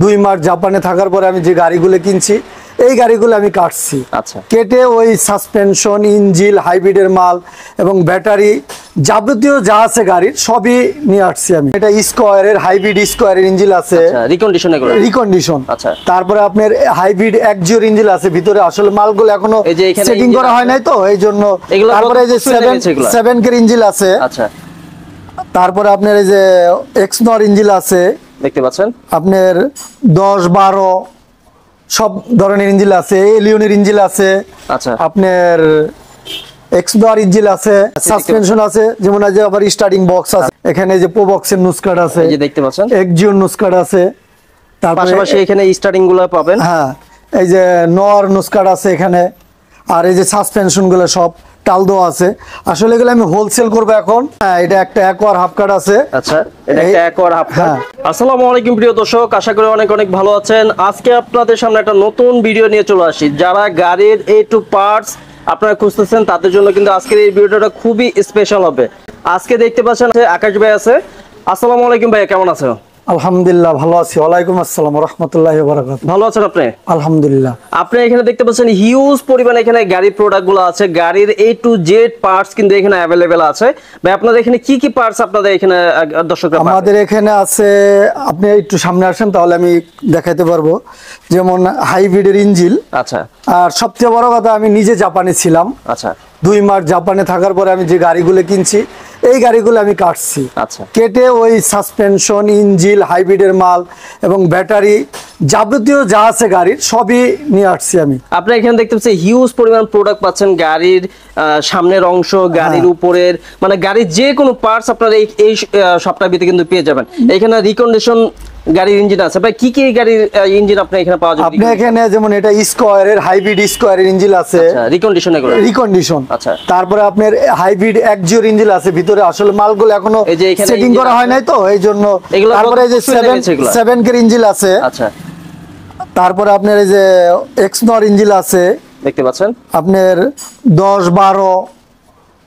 2 মাস জাপানে থাকার পরে আমি যে গাড়িগুলো কিনছি এই গাড়িগুলো আমি কাটছি। আচ্ছা, কেটে ওই সাসপেনশন, ইঞ্জিন, হাইব্রিডের মাল এবং ব্যাটারি যাবতীয় যা আছে গাড়ির সবই নিয়ে আসছি আমি। এটা স্কোয়ারের হাইব্রিড স্কোয়ারের ইঞ্জিন আছে, রিকন্ডিশন এগুলো রিকন্ডিশন। আচ্ছা, তারপরে আপনার হাইব্রিড একজিওর ইঞ্জিন আছে ভিতরে, আসলে মালগুলো এখনো সেটিং করা হয় নাই তো এই জন্য। তারপরে এই যে 7 কে ইঞ্জিন আছে। আচ্ছা, তারপরে আপনার এই যে এক্সনর ইঞ্জিন আছে দেখতে পাচ্ছেন, আপনার 10-12 সব ধরনের ইঞ্জিন আছে, এলিয়নের ইঞ্জিন আছে। আচ্ছা, আপনার এক্সডর ইঞ্জিন আছে, সাসপেনশন আছে, যেমন আজ আবার স্টার্টিং বক্স আছে এখানে, যে প্রো বক্সের নুসকাট আছে, এই যে দেখতে পাচ্ছেন এক্সজিওর নুসকাট আছে। তারপরে পাশাপাশি এখানে স্টার্টিং গুলো পাবেন। হ্যাঁ, এই যে নর নুসকাট আছে এখানে, আর এই যে সাসপেনশন গুলো সব টালদো আছে। আসলে এগুলো আমি হোলসেল করব এখন। হ্যাঁ, এটা একটা একোয়ার হাফ কাট আছে। আচ্ছা, এটা একটা একোয়ার হাফ কাট। আসসালামু আলাইকুম প্রিয় দর্শক, আশা করি অনেক অনেক ভালো আছেন। আজকে আপনাদের সামনে একটা নতুন ভিডিও নিয়ে চলে আসি। যারা গাড়ির এ টু পার্টস আপনারা খুঁজতেছেন তাদের জন্য কিন্তু আজকের এই ভিডিওটা খুবই স্পেশাল হবে। আজকে দেখতে পাচ্ছেন আকাশ ভাই আছে। আসসালামু আলাইকুম ভাই, কেমন আছেন? আলহামদুলিল্লাহ ভালো আছি। ওয়ালাইকুম আসসালাম ওয়া রাহমাতুল্লাহি ওয়া বারাকাতুহু। ভালো আছেন আপনি? আলহামদুলিল্লাহ। আপনি এখানে দেখতে পাচ্ছেন হিউজ পরিমাণে এখানে গাড়ির প্রোডাক্টগুলো আছে, গাড়ির এ টু জেড পার্টস কিন্তু এখানে अवेलेबल আছে। ভাই আপনাদের এখানে কি কি পার্টস আপনাদের এখানে দর্শকরা পাবে? আমাদের এখানে আছে, আপনি একটু সামনে আসেন তাহলে আমি দেখাইতে পারবো। যেমন হাইব্রিডের ইঞ্জিন। আচ্ছা, আর সবচেয়ে বড় কথা, আমি নিজে জাপানে ছিলাম। আচ্ছা, 2 মাস জাপানে থাকার পরে আমি যে গাড়িগুলো কিনছি এই গাড়িগুলো আমি কাটছি। আচ্ছা, কেটে ওই সাসপেনশন, ইঞ্জিন, হাইব্রিডের মাল এবং ব্যাটারি যাবতীয় যা আছে গাড়ির সবই নিয়ে আসছি আমি। আপনি এখানে দেখতে পাচ্ছেন হিউজ পরিমাণ প্রোডাক্ট পাচ্ছেন, গাড়ির সামনের অংশ, গাড়ির উপরের, মানে গাড়ির যে কোনো পার্টস আপনারা এই সবটার ভিতরে কিন্তু পেয়ে যাবেন। এখানে রিকন্ডিশন গাড়ির ইঞ্জিন আছে। ভাই কি কি গাড়ির ইঞ্জিন আপনি এখানে পাওয়া যাবে? আপনি এখানে যেমন এটা স্কোয়ারের হাইব্রিড স্কোয়ারের ইঞ্জিন আছে, রিকন্ডিশন এগুলো রিকন্ডিশন। আচ্ছা, তারপরে আপনার হাইব্রিড একজিওর ইঞ্জিন আছে ভিতরে, আসলে মালগুলো এখনো সেটিং করা হয় নাই তো এই জন্য। তারপরে এই যে 7 কে ইঞ্জিন আছে। আচ্ছা, তারপরে আপনার এই যে এক্সনর ইঞ্জিন আছে দেখতে পাচ্ছেন, আপনার 10-12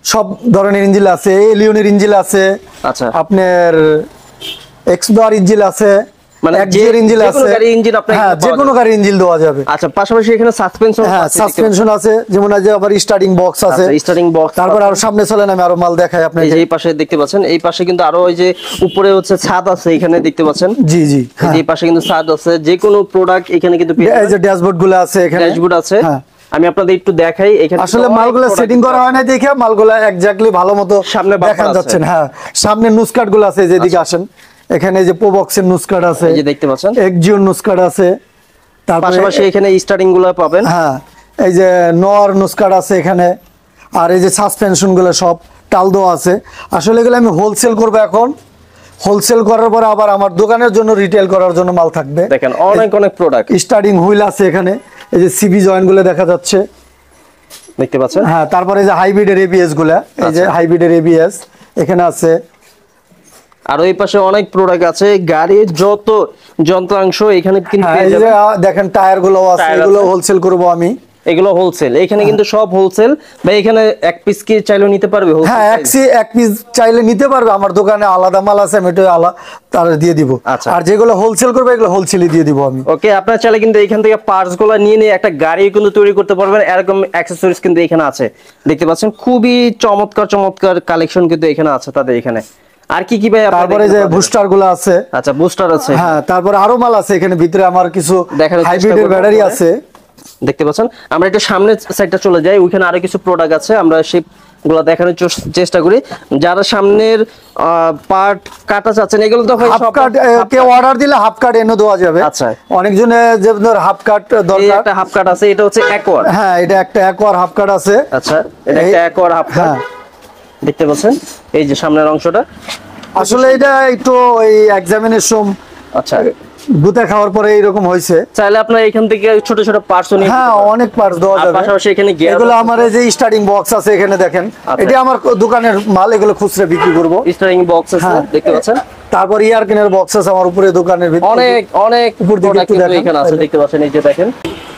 সব ধরনের ইঞ্জিন আছে, এলিয়নের ইঞ্জিন আছে। আচ্ছা, আপনার এক্সডর ইঞ্জিন আছে, মানে একজিওর ইঞ্জিন আছে, গাড়ির ইঞ্জিন আপনি হ্যাঁ যে কোনো গাড়ির ইঞ্জিন দেওয়া যাবে। আচ্ছা, পাশাপাশি এখানে সাসপেনশন, হ্যাঁ সাসপেনশন আছে, যেমন আজ আবার স্টার্টিং বক্স আছে, স্টার্টিং বক্স। তারপর আর সামনে চলেন আমি আরো মাল দেখাই আপনাকে। এই পাশে দেখতে পাচ্ছেন, এই পাশে কিন্তু আরো ওই যে উপরে হচ্ছে ছাদ আছে এখানে দেখতে পাচ্ছেন। জি জি, এই পাশে কিন্তু ছাদ আছে, যে কোনো প্রোডাক্ট এখানে কিন্তু এই যে ড্যাশবোর্ড গুলো আছে এখানে, ড্যাশবোর্ড আছে। হ্যাঁ, আমি আপনাদের একটু দেখাই। এখানে আসলে মালগুলো সেটিং করা হয় না দেখে মালগুলো এক্স্যাক্টলি ভালো মতো সামনে দেখা যাচ্ছে। হ্যাঁ, সামনে নুসকাট গুলো আছে, যেদিকে আসেন এখানে যে প্রো বক্সের নুসকাট আছে, এই যে দেখতে পাচ্ছেন, একজিওর নুসকাট আছে। তার পাশাপাশি এখানে স্টার্টিং গুলো পাবেন। হ্যাঁ, এই যে নর নুসকাট আছে এখানে, আর এই যে সাসপেনশন গুলো সব টালদো আছে। আসলে এগুলো আমি হোলসেল করব এখন। হোলসেল করার পরে আবার আমার দোকানের জন্য রিটেল করার জন্য মাল থাকবে। দেখেন অনেক অনেক প্রোডাক্ট, স্টার্টিং হুইল আছে এখানে, এই যে সিবি জয়েন্ট গুলো দেখা যাচ্ছে দেখতে পাচ্ছেন। হ্যাঁ, তারপরে এই যে হাইব্রিডের এবিএস গুলা, এই যে হাইব্রিডের এবিএস এখানে আছে। আর ওই পাশে অনেক প্রোডাক্ট আছে, গাড়ির যত যন্ত্রাংশ এখানে কিন্তু পেয়ে যাবেন। দেখেন টায়ার গুলো আছে, এগুলো হোলসেল করব আমি। এগুলো হোলসেল, এখানে কিন্তু সব হোলসেল। ভাই এখানে এক পিস কি চাইলে নিতে পারবে? হ্যাঁ, এক পিস চাইলে নিতে পারবে। আমার দোকানে আলাদা মাল আছে, আমি এটা তাহলে দিয়ে দিব। আর যেগুলো হোলসেল করবে এগুলো হোলসেলই দিয়ে দিব আমি। ওকে, আপনারা চাইলে কিন্তু এখান থেকে পার্টস গুলো নিয়ে নিয়ে একটা গাড়ি কিন্তু তৈরি করতে পারবেন। এরকম অ্যাকসেসরিজ কিন্তু এখানে আছে, দেখতে পাচ্ছেন। খুবই চমৎকার চমৎকার কালেকশন কিন্তু এখানে আছে তাদের এখানে। আর কি কি ভাই? তারপরে যে বুস্টার গুলো আছে। আচ্ছা, বুস্টার আছে। হ্যাঁ, তারপরে আরো মাল আছে এখানে ভিতরে। আমার কিছু হাইব্রিডের ব্যাটারি আছে, দেখতে পাচ্ছেন। আমরা একটু সামনের সাইডটা চলে যাই, ওইখানে আরো কিছু প্রোডাক্ট আছে, আমরা সেই গুলা দেখানোর চেষ্টা করি। যারা সামনের পার্ট কাটা চাচ্ছেন, এগুলো তো ভাই হাফ কাট, কেউ অর্ডার দিলে হাফ কাট এনে দেওয়া যাবে। আচ্ছা, অনেকজনে যে হাফ কাট দরকার, একটা হাফ কাট আছে, এটা হচ্ছে একোয়ার। হ্যাঁ, এটা একটা একোয়ার হাফ কাট আছে। আচ্ছা, এটা একটা একোয়ার হাফ কাট, দেখতে পাচ্ছেন। এই যে সামনের অংশটা, আসলে এটা একটু ওই এক্সামিনেশন, আচ্ছা, গুতে খাওয়ার পরে এরকম হয়েছে। চাইলে আপনারা এখান থেকে ছোট ছোট পার্টস নিয়ে, হ্যাঁ অনেক পার্টস দেওয়া যাবে। পাশাপাশি এখানে এগুলো আমার এই যে স্টার্টিং বক্স আছে এখানে দেখেন, এটা আমার দোকানের মাল, এগুলো খুচরা বিক্রি করব। স্টার্টিং বক্স আছে, দেখতে পাচ্ছেন। তারপর ইয়ারকিনের বক্স আছে আমার উপরে দোকানের ভিতরে, অনেক অনেক উপর দিকে এখানে আছে, দেখতে পাচ্ছেন। এই যে দেখেন,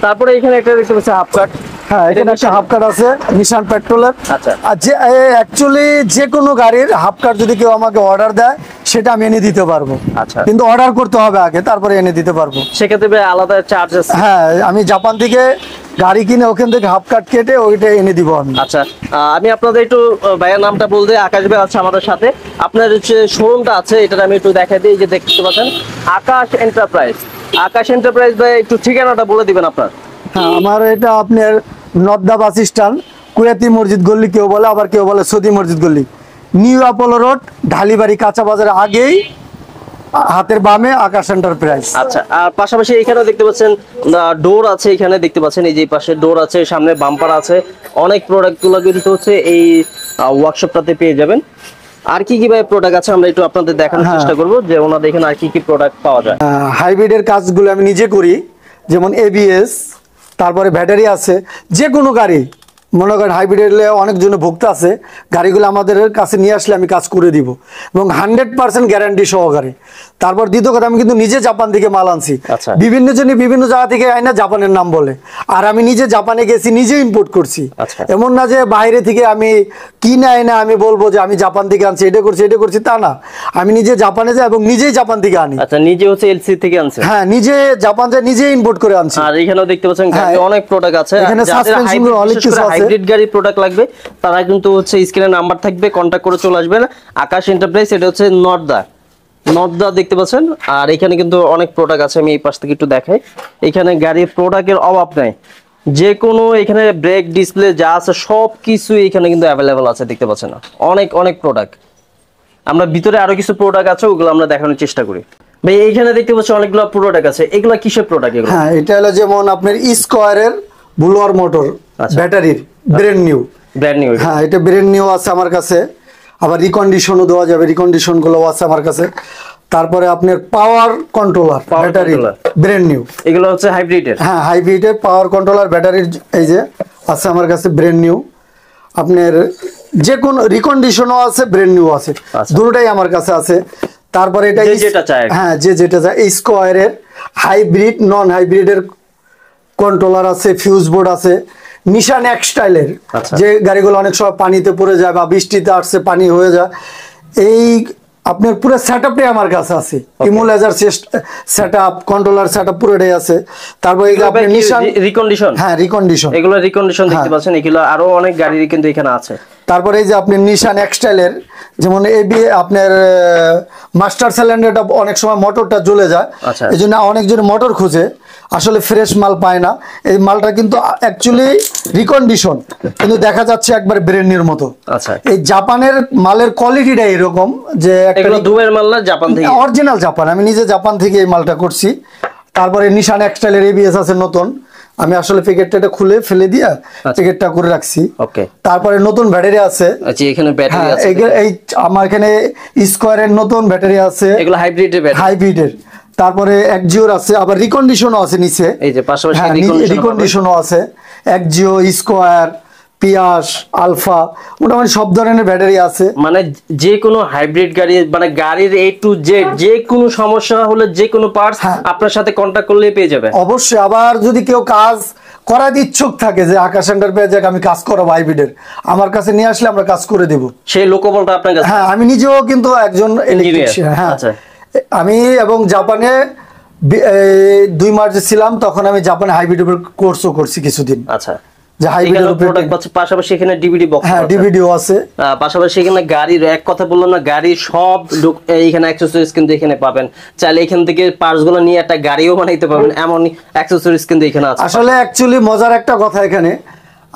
তারপরে এখানে একটা দেখতে পাচ্ছেন হাফ কাট। হ্যাঁ এখানে একটা হাফ কাট আছে নিশান পেট্রোলের। আচ্ছা। আর যে অ্যাকচুয়ালি যে কোনো গাড়ির হাফ কাট যদি কেউ আমাকে অর্ডার দেয় সেটা আমি এনে দিতে পারবো। আচ্ছা। কিন্তু অর্ডার করতে হবে আগে, তারপরে এনে দিতে পারবো। সেক্ষেত্রে ভাই আলাদা চার্জ আছে? হ্যাঁ আমি জাপান থেকে গাড়ি কিনে ওখান থেকে হাফ কাট কেটে ওইটা এনে দিব আমি। আচ্ছা, আমি আপনাদের একটু ভাইয়ের নামটা বলতে, আকাশ ভাই আছে আমাদের সাথে। আপনার যে শোরুমটা আছে এটা আমি একটু দেখাই দিই। যে দেখতে পাচ্ছেন আকাশ এন্টারপ্রাইজ। আকাশ এন্টারপ্রাইজ ভাই একটু ঠিকানাটা বলে দিবেন আপনার। হ্যাঁ আমার এটা আপনার নর্দা বাস স্ট্যান্ড, কুয়াতি মসজিদ গল্লি কেউ বলে, আবার কেউ বলে সৌদি মসজিদ গল্লি, নিউ অ্যাপোলো রোড, ঢালিবাড়ি কাঁচা বাজারের আগেই হাতের বামে আকাশ এন্টারপ্রাইজ। আচ্ছা, আর পাশাপাশি এখানেও দেখতে পাচ্ছেন ডোর আছে, এখানে দেখতে পাচ্ছেন এই যে পাশে ডোর আছে, সামনে বাম্পার আছে। অনেক প্রোডাক্টগুলো কিন্তু হচ্ছে এই ওয়ার্কশপটাতে পেয়ে যাবেন। আর কি কি ভাই প্রোডাক্ট আছে আমরা একটু আপনাদের দেখানোর চেষ্টা করব, যে ওনাদের এখানে আর কি কি প্রোডাক্ট পাওয়া যায়। হাইব্রিডের কাজগুলো আমি নিজে করি, যেমন এবিএস, তারপরে ব্যাটারি আছে। যে কোনো গাড়ি মনে করেন হাইব্রিডের অনেকজন ভোক্তা আছে, গাড়িগুলো আমাদের কাছে নিয়ে আসলে আমি কাজ করে দিব এবং 100% গ্যারান্টি সহকারে। তারপর দ্বিতীয় কথা, আমি কিন্তু নিজে জাপান থেকে মাল আনছি। আচ্ছা। বিভিন্ন জনই বিভিন্ন জায়গা থেকে আইনা জাপানের নাম বলে, আর আমি নিজে জাপানে গেছি, নিজে ইম্পোর্ট করছি। আচ্ছা। এমন না যে বাইরে থেকে আমি কিনে আইনা আমি বলবো যে আমি জাপান থেকে আনছি, এটা করছি তা না। আমি নিজে জাপানে যাই এবং নিজেই জাপান থেকে আনি। আচ্ছা, নিজে হচ্ছে এলসি থেকে আনছে? হ্যাঁ নিজে জাপান যাই, নিজে ইম্পোর্ট করে আনছি। আর এখানেও দেখতে পাচ্ছেন অনেক প্রোডাক্ট আছে। এখানে সাসপেনশন অনেক কিছু আছে। হাইব্রিড গাড়ি প্রোডাক্ট লাগবে তারা কিন্তু হচ্ছে স্ক্রিনে নাম্বার থাকবে, কন্টাক্ট করে চলে আসবেন। আকাশ এন্টারপ্রাইজ, এটা হচ্ছে নর্দা দেখতে পাচ্ছেন। আর এখানে কিন্তু অনেক প্রোডাক্ট আছে, আমি এই পাশ থেকে একটু দেখাই। এখানে গাড়ির প্রোডাক্টের অভাব নাই, যে কোনো এখানে ব্রেক ডিসপ্লে যা আছে সব কিছু এখানে কিন্তু অ্যাভেলেবল আছে, দেখতে পাচ্ছেন না? অনেক প্রোডাক্ট। আমরা ভিতরে আরো কিছু প্রোডাক্ট আছে, ওগুলো আমরা দেখানোর চেষ্টা করি। ভাই এইখানে দেখতে পাচ্ছি অনেকগুলো প্রোডাক্ট আছে, এগুলো কিসের প্রোডাক্ট এগুলো? হ্যাঁ এটা হলো যেমন আপনার স্কোয়ারের ব্লোয়ার মোটর, ব্যাটারির ব্র্যান্ড নিউ। হ্যাঁ এটা ব্র্যান্ড নিউ আছে আমার কাছে। আবার রিকন্ডিশনও দেওয়া যাবে, রিকন্ডিশন গুলো আছে আমার কাছে। তারপরে আপনার পাওয়ার কন্ট্রোলার ব্যাটারি ব্র্যান্ড নিউ, এগুলো হচ্ছে হাইব্রিডের। হ্যাঁ হাইব্রিডের পাওয়ার কন্ট্রোলার ব্যাটারির এই যে আছে আমার কাছে ব্র্যান্ড নিউ। আপনার যে কোন রিকন্ডিশনও আছে, ব্র্যান্ড নিউ আছে, দুটোটাই আমার কাছে আছে। তারপরে এটা যেটা চাই, হ্যাঁ যেটা চাই, এই স্কোয়ারের হাইব্রিড নন হাইব্রিডের কন্ট্রোলার আছে, ফিউজ বোর্ড আছে। নিশান এক স্টাইলের, যে গাড়িগুলো অনেক সময় পানিতে পড়ে যায় বা বৃষ্টিতে আসছে পানি হয়ে যায়, এই আপনার পুরো সেটআপটাই আমার কাছে আছে। ইমোলাইজার সেটআপ, কন্ট্রোলার সেটআপ পুরোটাই আছে। তারপর এই যে আপনি নিশান রিকন্ডিশন, হ্যাঁ রিকন্ডিশন, এগুলো রিকন্ডিশন দেখতে পাচ্ছেন, এগুলো আরো অনেক গাড়ির কিন্তু এখানে আছে। তারপরে এই যে আপনি নিশান এক্সটাইলের, যেমন আপনার মাস্টার সিলিন্ডারটা অনেক সময় মোটরটা জ্বলে যায়, এই জন্য অনেকজন মোটর খুঁজে, আসলে ফ্রেশ মাল পায় না। এই মালটা কিন্তু অ্যাকচুয়ালি রিকন্ডিশন, কিন্তু দেখা যাচ্ছে একবার ব্র্যান্ড নিউর মতো। আচ্ছা, এই জাপানের মালের কোয়ালিটিটা এরকম যে এগুলো দুবাইয়ের মাল না, জাপান থেকে অরিজিনাল জাপান। আমি নিজে জাপান থেকে এই মালটা করছি। তারপরে নিশান এক্সটাইলের এবিএস আছে নতুন, আমি আসলে প্যাকেটটা খুলে ফেলে দিয়ে প্যাকেটটা করে রাখছি। ওকে। তারপরে নতুন ব্যাটারি আছে। আচ্ছা, এখানে ব্যাটারি আছে, এই আমার এখানে স্কোয়ারের নতুন ব্যাটারি আছে, এগুলো হাইব্রিডের ব্যাটারি, হাইব্রিডের। তারপরে একজিওর আছে, আবার রিকন্ডিশনও আছে নিচে, এই যে পাশাপাশি রিকন্ডিশনও আছে। একজিও, স্কোয়ার, পিয়াস, আলফা, মোটামুটি সব ধরনের ব্যাটারি আছে। মানে যে কোনো হাইব্রিড গাড়ি, মানে গাড়ির A to Z যে কোনো সমস্যা হলে যে কোনো পার্টস আপনার সাথে কন্টাক্ট করলেই পেয়ে যাবে। অবশ্যই। আবার যদি কেউ কাজ করার ইচ্ছুক থাকে যে আকাশ এন্টারপ্রাইজে আমি কাজ করাবো হাইব্রিডের, আমার কাছে নিয়ে আসলে আমরা কাজ করে দেব। সেই লোকবলটা আপনার কাছে? হ্যাঁ আমি নিজেও কিন্তু একজন ইলেকট্রিশিয়ান। হ্যাঁ আমি এবং জাপানে 2 মাস ছিলাম, তখন আমি জাপানে হাইব্রিড কোর্সও করছি কিছুদিন। আচ্ছা, যে হাইব্রিডের প্রোডাক্ট পাশাপাশি এখানে ডিভিডি বক্স, হ্যাঁ ডিভিডিও আছে। পাশাপাশি এখানে গাড়ির এক কথা বললাম না, গাড়ির সব এখানে অ্যাকসেসরিজ কিন্তু এখানে পাবেন। চাইলে এখান থেকে পার্টস গুলো নিয়ে একটা গাড়িও বানাইতে পারবেন, এমন অ্যাকসেসরিজ কিন্তু এখানে আছে। আসলে অ্যাকচুয়ালি মজার একটা কথা, এখানে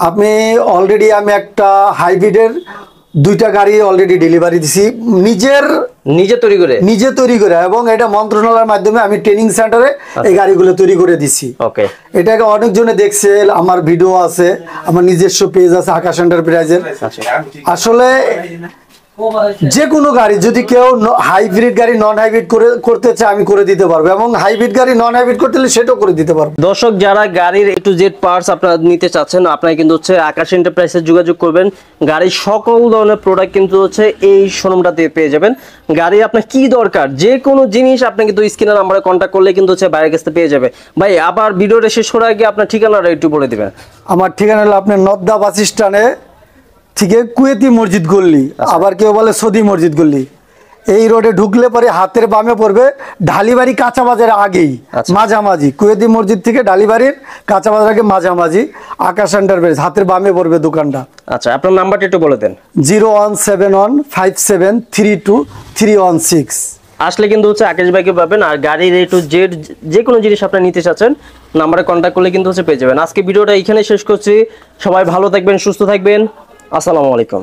আমি অলরেডি একটা হাইব্রিডের 2টা গাড়ি অলরেডি ডেলিভারি দিছি, নিজে তৈরি করে, এবং এটা মন্ত্রণালয়ের মাধ্যমে আমি ট্রেনিং সেন্টারে এই গাড়িগুলো তৈরি করে দিছি। ওকে। এটাকে অনেকজনে দেখছে, আমার ভিডিও আছে, আমার নিজস্ব পেজ আছে আকাশ এন্টারপ্রাইজের। আসলে যে কোনো গাড়ি যদি কেউ হাইব্রিড গাড়ি নন হাইব্রিড করতে চায় আমি করে দিতে পারবো, এবং হাইব্রিড গাড়ি নন হাইব্রিড করতে হলে সেটাও করে দিতে পারবো। দর্শক যারা গাড়ির A to Z পার্টস আপনারা নিতে চাচ্ছেন, আপনারা কিন্তু হচ্ছে আকাশ এন্টারপ্রাইজে যোগাযোগ করবেন। গাড়ির সকল ধরনের প্রোডাক্ট কিন্তু হচ্ছে এই শোরুমটাতে পেয়ে যাবেন। গাড়ি আপনার কি দরকার যে কোনো জিনিস আপনি কিন্তু স্ক্রিনের নাম্বারে কন্ট্যাক্ট করলে কিন্তু হচ্ছে বাইরের কাছে পেয়ে যাবে। ভাই আবার ভিডিওটা শেষ করার আগে আপনার ঠিকানাটা একটু বলে দিবেন। আমার ঠিকানা হলো আপনার নদ্দা বাস স্ট্যান্ডে থেকে কুয়েতি মসজিদ গল্লি, আবার কেউ বলে সৌদি মসজিদ গল্লি। এই রোডে ঢুকলে পরে হাতের বামে পড়বে, ঢালিবাড়ি কাঁচা বাজারের আগেই মাঝামাঝি, কুয়েতি মসজিদ থেকে ঢালিবাড়ির কাঁচা বাজার আগে মাঝামাঝি আকাশ এন্টারপ্রাইজ, হাতের বামে পড়বে দোকানটা। আচ্ছা আপনার নাম্বারটা একটু বলে দেন। 01715732316। আসলে কিন্তু হচ্ছে আকাশ ভাইকে পাবেন। আর গাড়ির A to Z যে কোনো জিনিস আপনি নিতে চাচ্ছেন নাম্বারে কন্ট্যাক্ট করলে কিন্তু হচ্ছে পেয়ে যাবেন। আজকে ভিডিওটা এখানে শেষ করছি। সবাই ভালো থাকবেন, সুস্থ থাকবেন। আসসালামু আলাইকুম।